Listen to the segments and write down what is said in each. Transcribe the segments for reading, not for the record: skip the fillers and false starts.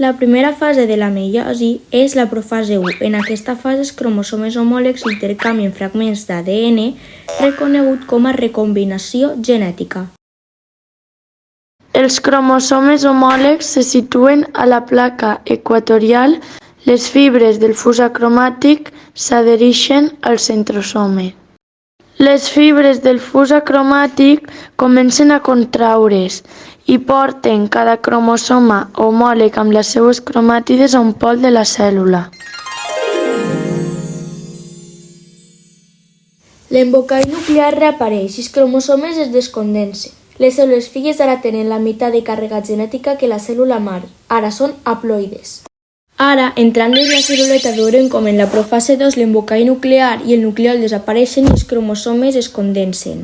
La primera fase de la meiosi és la profase 1. En aquesta fase els cromosomes homòlegs intercanvien fragments d'ADN reconegut com a recombinació genètica. Els cromosomes homòlegs se situen a la placa equatorial. Les fibres del fus acromàtic s'adhereixen al centrosome. Les fibres del fus acromàtic comencen a contraure's i porten cada cromosoma homòleg amb les seues cromàtides a un pol de la cèl·lula. L'embolcall nuclear reapareix i els cromosomes es descondensen. Les cèl·lules filles ara tenen la meitat de càrrega genètica que la cèl·lula mare. Ara són haploides. Ara, entrant dins la cel·luleta veurem com en la profase 2 l'embolcall nuclear i el nucleol desapareixen i els cromosomes es condensen.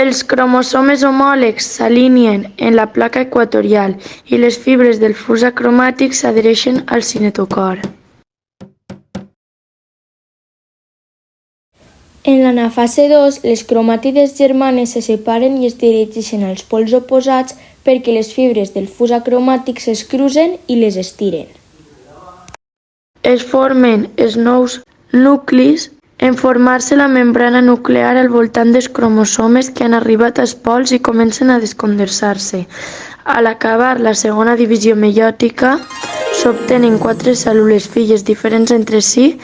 Els cromosomes homòlegs s'alineen en la placa equatorial i les fibres del fus acromàtic s'adhereixen al cinetocor. En l'anafase 2, les cromàtides germanes se separen i es dirigeixen als pols oposats perquè les fibres del fus acromàtic s'escrucen i les estiren. Es formen els nous nuclis en formar-se la membrana nuclear al voltant dels cromosomes que han arribat als pols i comencen a descondensar-se. Al acabar la segona divisió meiòtica, s'obtenen 4 cèl·lules filles diferents entre si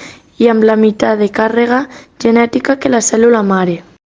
i amb la meitat de càrrega genètica que la cèl·lula mare.